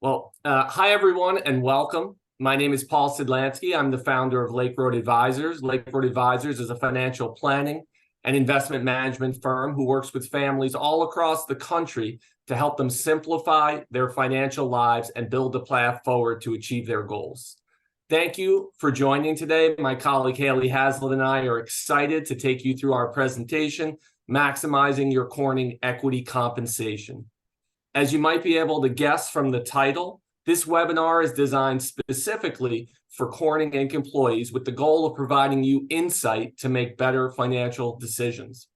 Hi everyone and welcome. My name is Paul Sydlansky. I'm the founder of Lake Road Advisors. Lake Road Advisors is a financial planning and investment management firm who works with families all across the country to help them simplify their financial lives and build a path forward to achieve their goals. Thank you for joining today. My colleague Haley Hazlitt and I are excited to take you through our presentation, Maximizing Your Corning Equity Compensation. As you might be able to guess from the title, this webinar is designed specifically for Corning Inc. employees with the goal of providing you insight to make better financial decisions.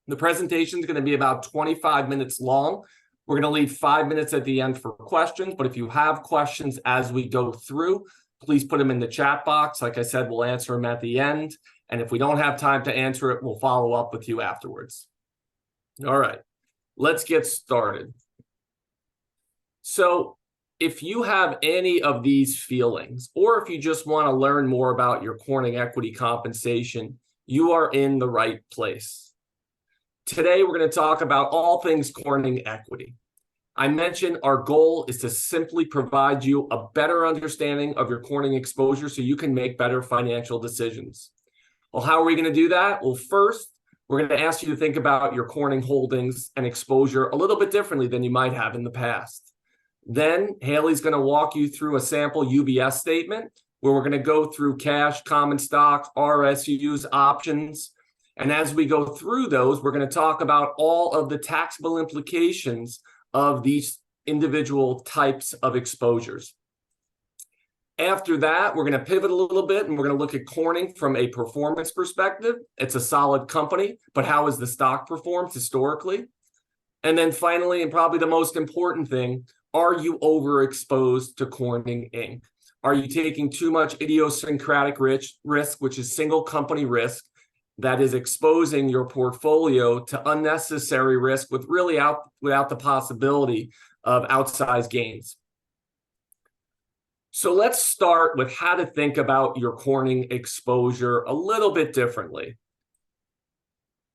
The presentation is going to be about 25 minutes long. We're going to leave 5 minutes at the end for questions, but if you have questions as we go through, please put them in the chat box. Like I said, we'll answer them at the end. And if we don't have time to answer it, we'll follow up with you afterwards. All right, let's get started. So if you have any of these feelings, or if you just want to learn more about your Corning equity compensation, you are in the right place. Today, we're going to talk about all things Corning equity. I mentioned our goal is to simply provide you a better understanding of your Corning exposure so you can make better financial decisions. Well, how are we going to do that? Well, first, we're going to ask you to think about your Corning holdings and exposure a little bit differently than you might have in the past. Then Haley's going to walk you through a sample UBS statement where we're going to go through cash, common stock, RSUs, options. And as we go through those, we're going to talk about all of the taxable implications of these individual types of exposures. After that, we're going to pivot a little bit and we're going to look at Corning from a performance perspective. It's a solid company, but how has the stock performed historically? And then finally, and probably the most important thing, are you overexposed to Corning Inc.? Are you taking too much idiosyncratic risk, which is single company risk, that is exposing your portfolio to unnecessary risk without the possibility of outsized gains? So let's start with how to think about your Corning exposure a little bit differently.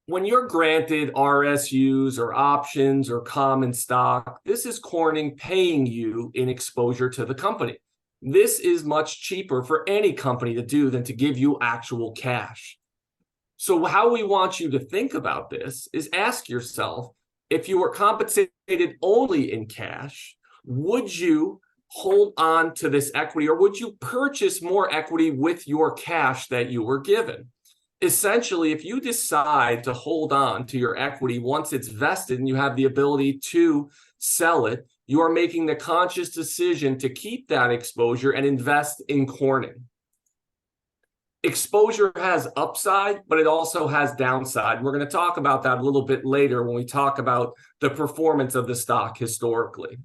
When you're granted RSUs or options or common stock, this is Corning paying you in exposure to the company. This is much cheaper for any company to do than to give you actual cash. So how we want you to think about this is ask yourself, if you were compensated only in cash, would you hold on to this equity or would you purchase more equity with your cash that you were given? Essentially, if you decide to hold on to your equity once it's vested and you have the ability to sell it, you are making the conscious decision to keep that exposure and invest in Corning. Exposure has upside, but it also has downside. We're going to talk about that a little bit later when we talk about the performance of the stock historically.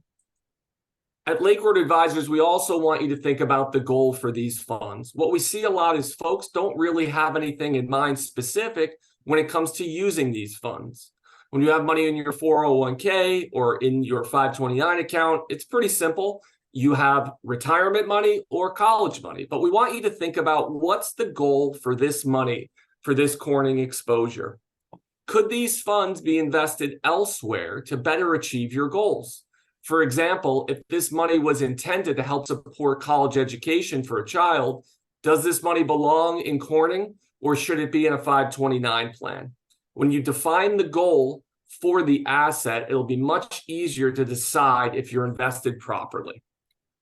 At Lake Road Advisors, we also want you to think about the goal for these funds. What we see a lot is folks don't really have anything in mind specific when it comes to using these funds. When you have money in your 401k or in your 529 account, it's pretty simple. You have retirement money or college money, but we want you to think about what's the goal for this money, for this Corning exposure. Could these funds be invested elsewhere to better achieve your goals? For example, if this money was intended to help support college education for a child, does this money belong in Corning or should it be in a 529 plan? When you define the goal for the asset, it'll be much easier to decide if you're invested properly.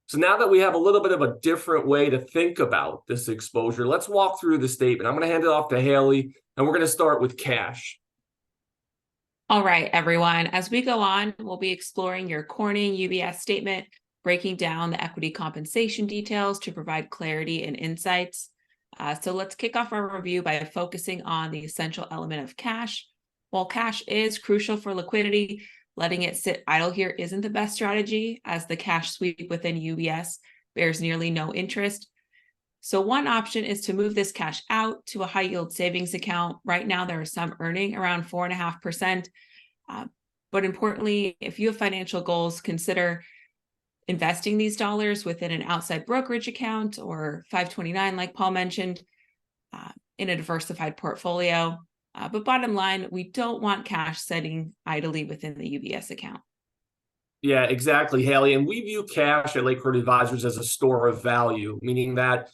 So now that we have a little bit of a different way to think about this exposure, let's walk through the statement. I'm going to hand it off to Haley, and we're going to start with cash. All right, everyone. As we go on, we'll be exploring your Corning UBS statement, breaking down the equity compensation details to provide clarity and insights. So let's kick off our review by focusing on the essential element of cash. While cash is crucial for liquidity, letting it sit idle here isn't the best strategy, as the cash sweep within UBS bears nearly no interest. So one option is to move this cash out to a high yield savings account. Right now, there are some earning around 4.5%. But importantly, if you have financial goals, consider investing these dollars within an outside brokerage account or 529, like Paul mentioned, in a diversified portfolio. But bottom line, we don't want cash sitting idly within the UBS account. Yeah, exactly, Haley. And we view cash at Lakeford Advisors as a store of value, meaning that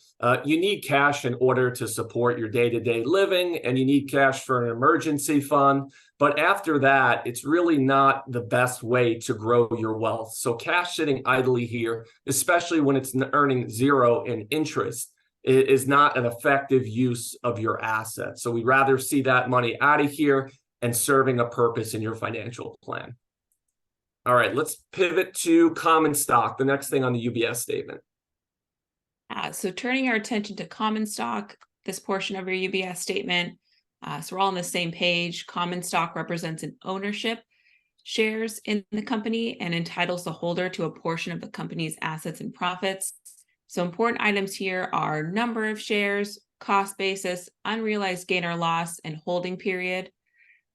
you need cash in order to support your day-to-day living, and you need cash for an emergency fund. But after that, it's really not the best way to grow your wealth. So cash sitting idly here, especially when it's earning zero in interest, is not an effective use of your assets. So we'd rather see that money out of here and serving a purpose in your financial plan. All right, let's pivot to common stock, the next thing on the UBS statement. So turning our attention to common stock, this portion of your UBS statement, so we're all on the same page. Common stock represents an ownership shares in the company and entitles the holder to a portion of the company's assets and profits. So important items here are number of shares, cost basis, unrealized gain or loss, and holding period.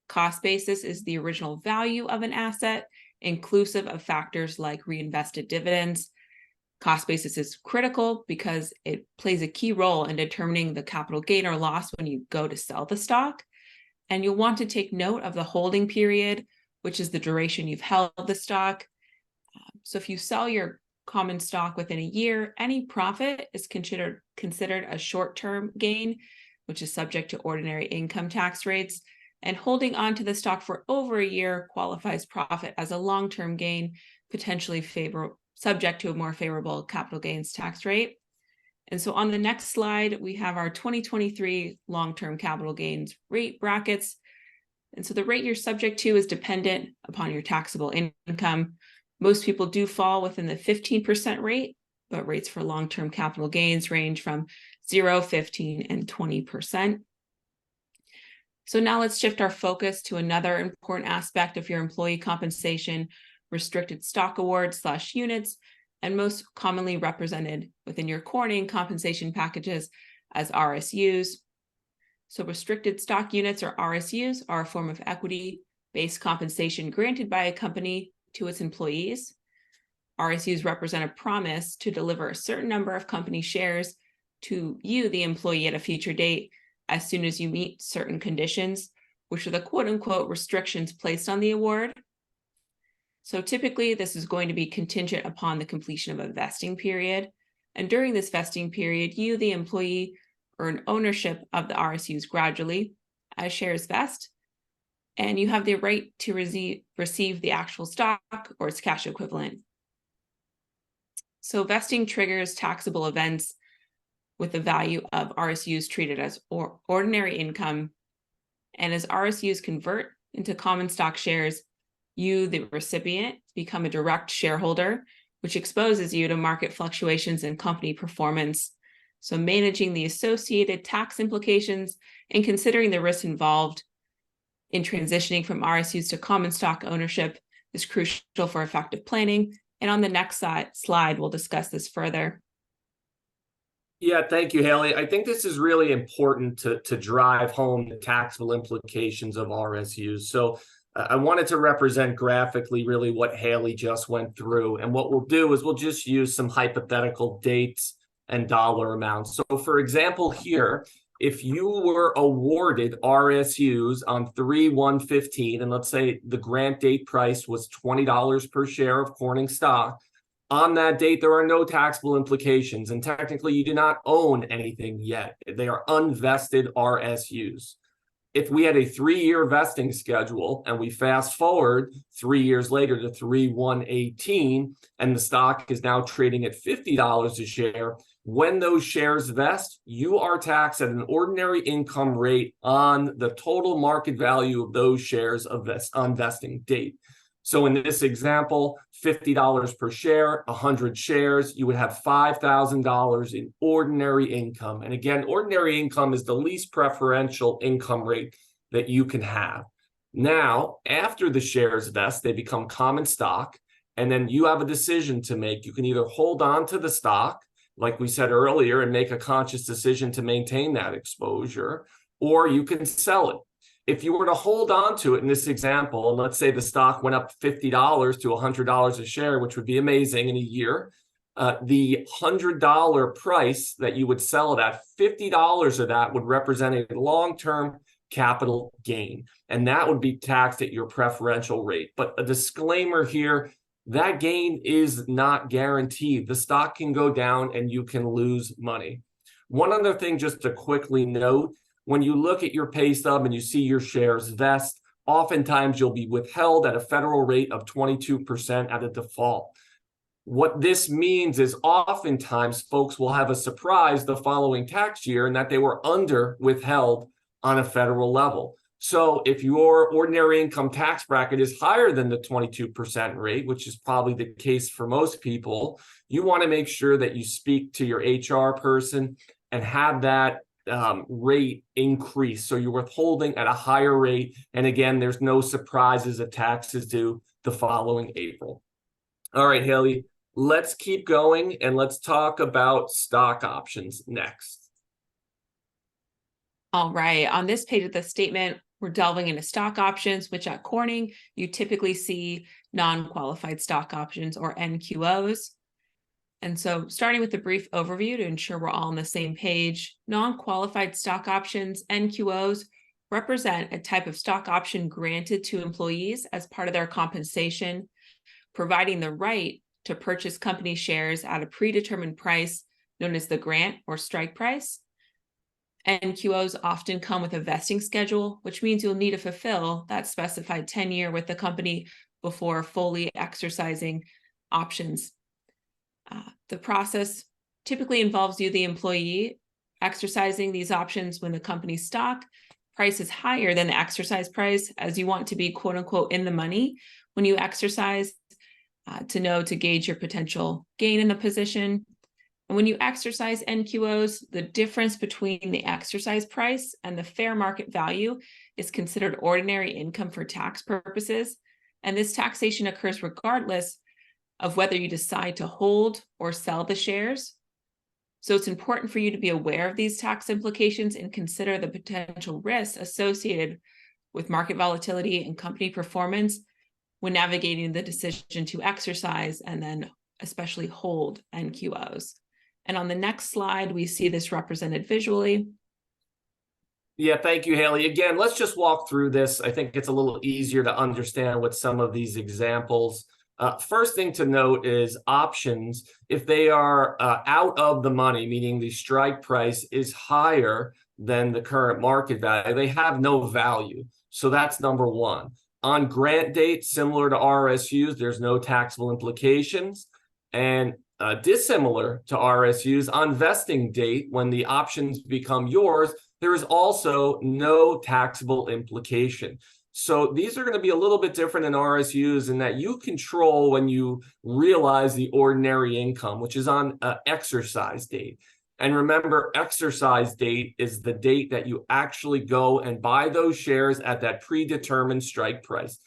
Cost basis is the original value of an asset, inclusive of factors like reinvested dividends. Cost basis is critical because it plays a key role in determining the capital gain or loss when you go to sell the stock. And you'll want to take note of the holding period, which is the duration you've held the stock. So if you sell your common stock within a year, any profit is considered a short-term gain, which is subject to ordinary income tax rates. And holding on to the stock for over a year qualifies profit as a long-term gain, potentially subject to a more favorable capital gains tax rate. And so on the next slide, we have our 2023 long-term capital gains rate brackets. And so the rate you're subject to is dependent upon your taxable income. Most people do fall within the 15% rate, but rates for long-term capital gains range from 0, 15, and 20%. So now let's shift our focus to another important aspect of your employee compensation, restricted stock awards / units, and most commonly represented within your Corning compensation packages as RSUs. So restricted stock units, or RSUs, are a form of equity-based compensation granted by a company to its employees. RSUs represent a promise to deliver a certain number of company shares to you, the employee, at a future date as soon as you meet certain conditions, which are the quote-unquote restrictions placed on the award. So typically, this is going to be contingent upon the completion of a vesting period. And during this vesting period, you, the employee, earn ownership of the RSUs gradually as shares vest, and you have the right to receive the actual stock or its cash equivalent. So vesting triggers taxable events with the value of RSUs treated as ordinary income. And as RSUs convert into common stock shares, you, the recipient, become a direct shareholder, which exposes you to market fluctuations in company performance. So managing the associated tax implications and considering the risks involved in transitioning from RSUs to common stock ownership is crucial for effective planning. And on the next slide, we'll discuss this further. Yeah, thank you, Haley. I think this is really important to drive home the taxable implications of RSUs. So I wanted to represent graphically really what Haley just went through. And what we'll do is we'll just use some hypothetical dates and dollar amounts. So for example, here, if you were awarded RSUs on 3/1/15, and let's say the grant date price was $20 per share of Corning stock, on that date, there are no taxable implications, and technically you do not own anything yet. They are unvested RSUs. If we had a 3-year vesting schedule and we fast forward 3 years later to 3/1/18, and the stock is now trading at $50 a share, when those shares vest, you are taxed at an ordinary income rate on the total market value of those shares on vesting date. So in this example, $50 per share, 100 shares, you would have $5,000 in ordinary income. And again, ordinary income is the least preferential income rate that you can have. Now, after the shares vest, they become common stock, and then you have a decision to make. You can either hold on to the stock, like we said earlier, and make a conscious decision to maintain that exposure, or you can sell it. If you were to hold on to it in this example, and let's say the stock went up $50 to $100 a share, which would be amazing in a year, the $100 price that you would sell it at, $50 of that would represent a long-term capital gain, and that would be taxed at your preferential rate. But a disclaimer here, that gain is not guaranteed. The stock can go down and you can lose money. One other thing just to quickly note, when you look at your pay stub and you see your shares vest, oftentimes you'll be withheld at a federal rate of 22% at a default. What this means is oftentimes folks will have a surprise the following tax year in that they were under withheld on a federal level. So if your ordinary income tax bracket is higher than the 22% rate, which is probably the case for most people, you want to make sure that you speak to your HR person and have that rate increase. So you're withholding at a higher rate. And again, there's no surprises if taxes due the following April. All right, Haley, let's keep going and let's talk about stock options next. All right, on this page of the statement, we're delving into stock options, which at Corning, you typically see non-qualified stock options or NQOs. And so starting with a brief overview to ensure we're all on the same page, non-qualified stock options, NQOs, represent a type of stock option granted to employees as part of their compensation, providing the right to purchase company shares at a predetermined price known as the grant or strike price. NQOs often come with a vesting schedule, which means you'll need to fulfill that specified tenure with the company before fully exercising options. The process typically involves you, the employee, exercising these options when the company's stock price is higher than the exercise price, as you want to be quote unquote in the money when you exercise to gauge your potential gain in the position. And when you exercise NQOs, the difference between the exercise price and the fair market value is considered ordinary income for tax purposes. And this taxation occurs regardless of whether you decide to hold or sell the shares. So it's important for you to be aware of these tax implications and consider the potential risks associated with market volatility and company performance when navigating the decision to exercise and then especially hold NQOs. And on the next slide, we see this represented visually. Yeah, thank you, Haley. Again, let's just walk through this. I think it's a little easier to understand with some of these examples. First thing to note is options, if they are out of the money, meaning the strike price is higher than the current market value, they have no value. So that's number one. On grant date, similar to RSUs, there's no taxable implications. And dissimilar to RSUs, on vesting date, when the options become yours, there is also no taxable implication. So these are going to be a little bit different than RSUs in that you control when you realize the ordinary income, which is on exercise date. And remember, exercise date is the date that you actually go and buy those shares at that predetermined strike price.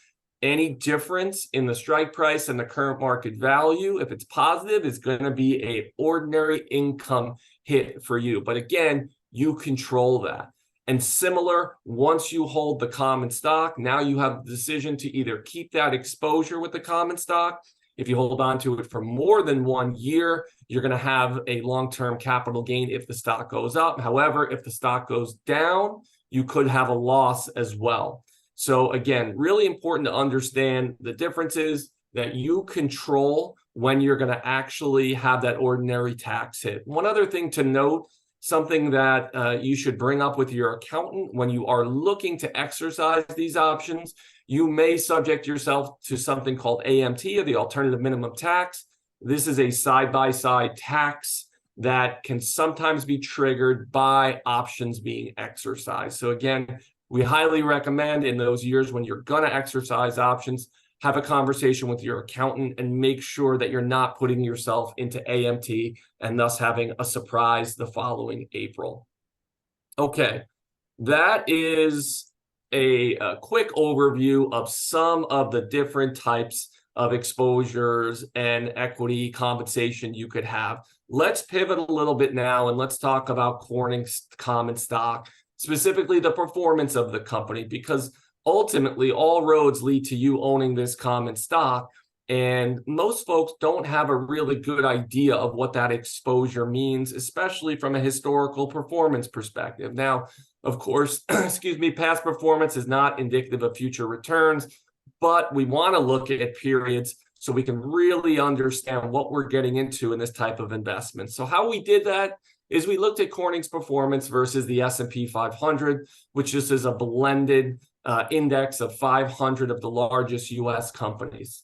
Any difference in the strike price and the current market value, if it's positive, is going to be an ordinary income hit for you. But again, you control that. And similar, once you hold the common stock, now you have the decision to either keep that exposure with the common stock. If you hold on to it for more than 1 year, you're going to have a long-term capital gain if the stock goes up. However, if the stock goes down, you could have a loss as well. So again, really important to understand the differences that you control when you're going to actually have that ordinary tax hit. One other thing to note, something that you should bring up with your accountant when you are looking to exercise these options, you may subject yourself to something called AMT, or the alternative minimum tax. This is a side-by-side tax that can sometimes be triggered by options being exercised. So again, we highly recommend in those years when you're going to exercise options, have a conversation with your accountant and make sure that you're not putting yourself into AMT and thus having a surprise the following April. Okay, that is a quick overview of some of the different types of exposures and equity compensation you could have. Let's pivot a little bit now and let's talk about Corning's common stock, specifically the performance of the company, because ultimately all roads lead to you owning this common stock. And most folks don't have a really good idea of what that exposure means, especially from a historical performance perspective. Now, of course, past performance is not indicative of future returns, but we want to look at periods so we can really understand what we're getting into in this type of investment. So how we did that is we looked at Corning's performance versus the S&P 500, which just is a blended index of 500 of the largest US companies.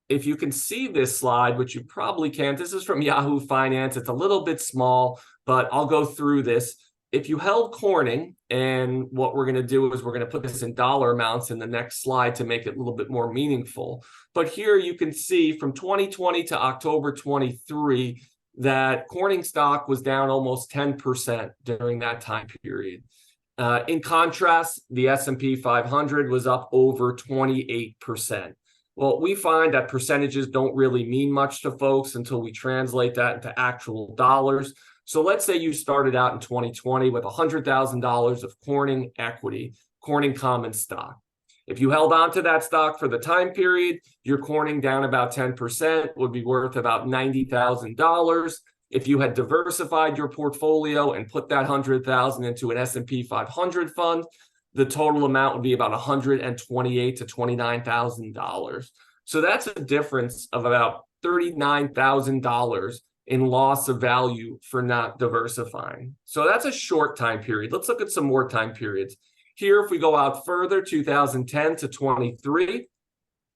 If you can see this slide, which you probably can't, this is from Yahoo Finance. It's a little bit small, but I'll go through this. If you held Corning, and what we're going to do is we're going to put this in dollar amounts in the next slide to make it a little bit more meaningful. But here you can see from 2020 to October 23 that Corning stock was down almost 10% during that time period. In contrast, the S&P 500 was up over 28%. Well, we find that percentages don't really mean much to folks until we translate that into actual dollars. So let's say you started out in 2020 with $100,000 of Corning equity, Corning common stock. If you held on to that stock for the time period, your Corning down about 10% would be worth about $90,000. If you had diversified your portfolio and put that $100,000 into an S&P 500 fund, the total amount would be about $128,000 to $29,000. So that's a difference of about $39,000 in loss of value for not diversifying. So that's a short time period. Let's look at some more time periods. Here, if we go out further, 2010 to 23,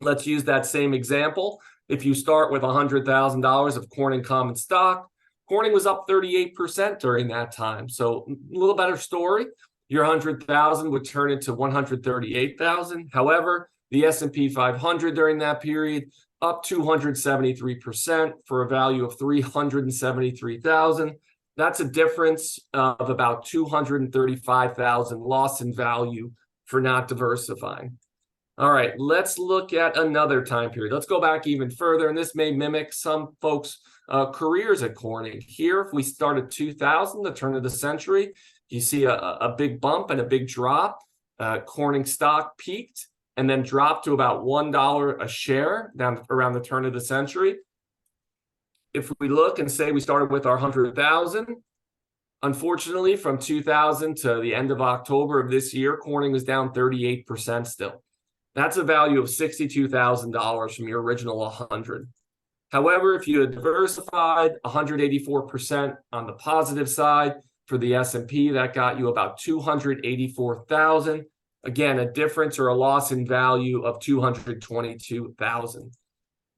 let's use that same example. If you start with $100,000 of Corning common stock, Corning was up 38% during that time. So a little better story. Your 100,000 would turn into 138,000. However, the S&P 500 during that period up 273% for a value of 373,000. That's a difference of about 235,000 loss in value for not diversifying. All right, let's look at another time period. Let's go back even further, and this may mimic some folks' careers at Corning. Here, if we start at 2000, the turn of the century, you see a big bump and a big drop. Corning stock peaked and then dropped to about $1 a share down around the turn of the century. If we look and say we started with our 100,000, unfortunately, from 2000 to the end of October of this year, Corning was down 38% still. That's a value of $62,000 from your original 100. However, if you had diversified 184% on the positive side for the S&P, that got you about 284,000. Again, a difference or a loss in value of 222,000.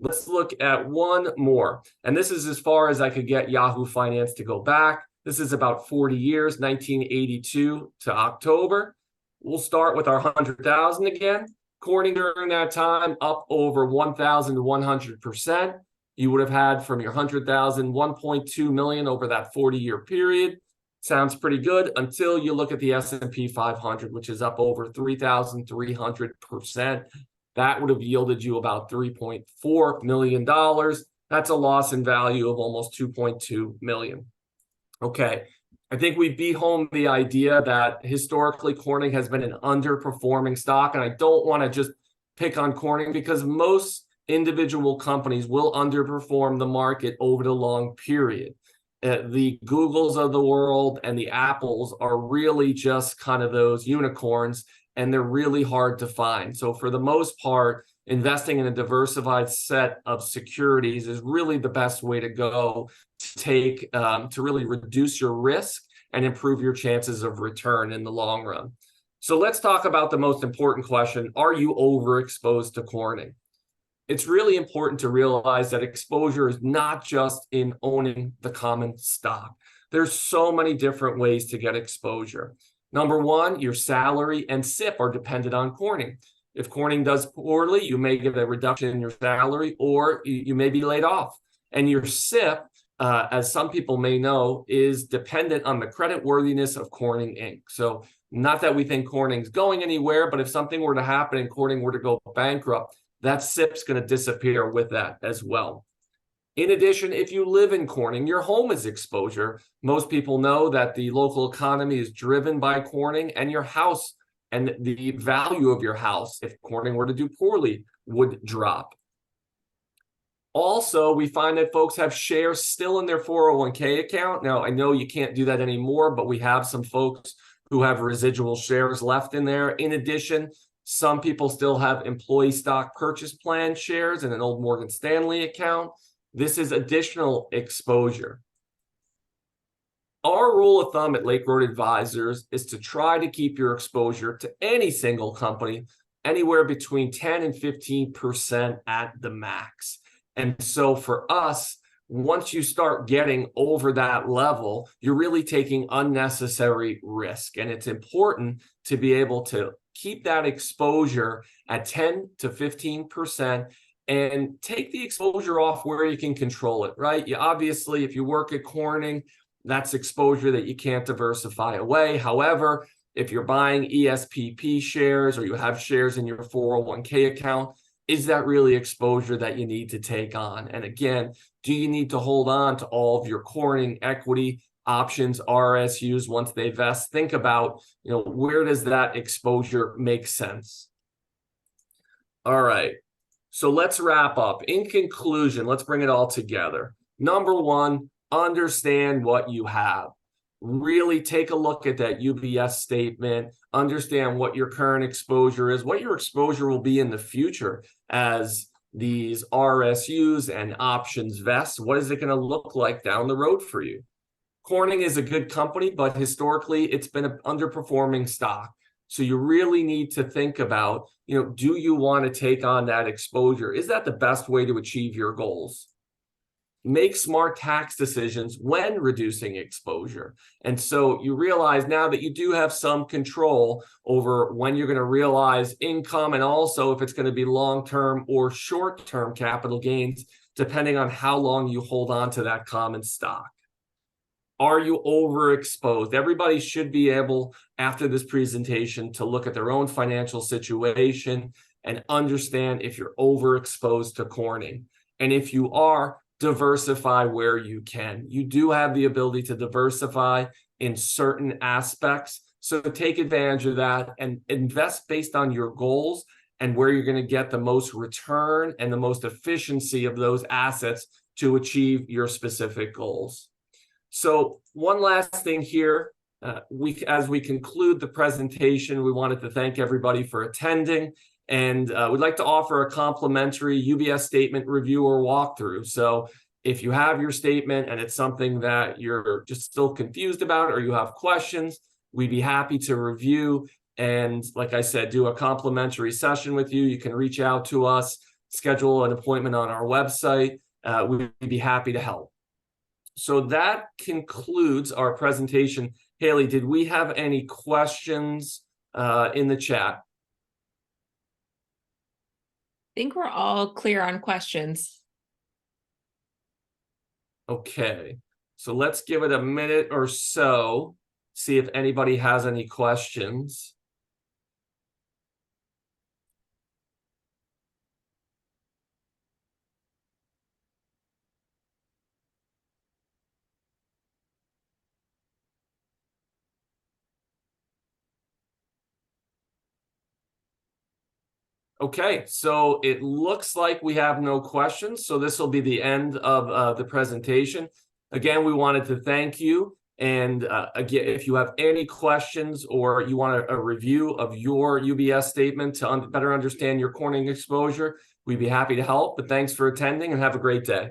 Let's look at one more. And this is as far as I could get Yahoo Finance to go back. This is about 40 years, 1982 to October. We'll start with our 100,000 again. Corning during that time up over 1,100%. You would have had from your 100,000, 1.2 million over that 40-year period. Sounds pretty good until you look at the S&P 500, which is up over 3,300%. That would have yielded you about $3.4 million. That's a loss in value of almost 2.2 million. Okay, I think we beat home the idea that historically Corning has been an underperforming stock, and I don't want to just pick on Corning because most individual companies will underperform the market over the long period. The Googles of the world and the Apples are really just kind of those unicorns, and they're really hard to find. So for the most part, investing in a diversified set of securities is really the best way to go to really reduce your risk and improve your chances of return in the long run. So let's talk about the most important question. Are you overexposed to Corning? It's really important to realize that exposure is not just in owning the common stock. There's so many different ways to get exposure. Number one, your salary and SIP are dependent on Corning. If Corning does poorly, you may get a reduction in your salary or you may be laid off. And your SIP, as some people may know, is dependent on the credit worthiness of Corning Inc. So not that we think Corning's going anywhere, but if something were to happen and Corning were to go bankrupt, that SIP's going to disappear with that as well. In addition, if you live in Corning, your home is exposure. Most people know that the local economy is driven by Corning, and your house and the value of your house, if Corning were to do poorly, would drop. Also, we find that folks have shares still in their 401k account. Now, I know you can't do that anymore, but we have some folks who have residual shares left in there. In addition, Some people still have employee stock purchase plan shares in an old Morgan Stanley account. This is additional exposure. Our rule of thumb at Lake Road Advisors is to try to keep your exposure to any single company anywhere between 10 and 15% at the max. And so for us, once you start getting over that level, you're really taking unnecessary risk. And it's important to be able to keep that exposure at 10 to 15% and take the exposure off where you can control it, right? You obviously, if you work at Corning, that's exposure that you can't diversify away. However, if you're buying ESPP shares or you have shares in your 401k account, is that really exposure that you need to take on? And again, do you need to hold on to all of your Corning equity options, RSUs once they vest? Think about, where does that exposure make sense? All right, so let's wrap up. In conclusion, let's bring it all together. Number one, understand what you have. Really take a look at that UBS statement, understand what your current exposure is, what your exposure will be in the future as these RSUs and options vest. What is it going to look like down the road for you? Corning is a good company, but historically it's been an underperforming stock. So you really need to think about, do you want to take on that exposure? Is that the best way to achieve your goals? Make smart tax decisions when reducing exposure. And so you realize now that you do have some control over when you're going to realize income and also if it's going to be long-term or short-term capital gains, depending on how long you hold on to that common stock. Are you overexposed? Everybody should be able, after this presentation, to look at their own financial situation and understand if you're overexposed to Corning. And if you are, diversify where you can. You do have the ability to diversify in certain aspects. So take advantage of that and invest based on your goals and where you're going to get the most return and the most efficiency of those assets to achieve your specific goals. So one last thing here, as we conclude the presentation, we wanted to thank everybody for attending. And we'd like to offer a complimentary UBS statement review or walkthrough. So if you have your statement and it's something that you're just still confused about or you have questions, we'd be happy to review. And like I said, do a complimentary session with you. You can reach out to us, schedule an appointment on our website. We'd be happy to help. So that concludes our presentation. Haley, did we have any questions in the chat? I think we're all clear on questions. Okay, so let's give it a minute or so, see if anybody has any questions. Okay, so it looks like we have no questions. So this will be the end of the presentation. Again, we wanted to thank you. And again, if you have any questions or you want a review of your UBS statement to better understand your Corning exposure, we'd be happy to help. But thanks for attending and have a great day.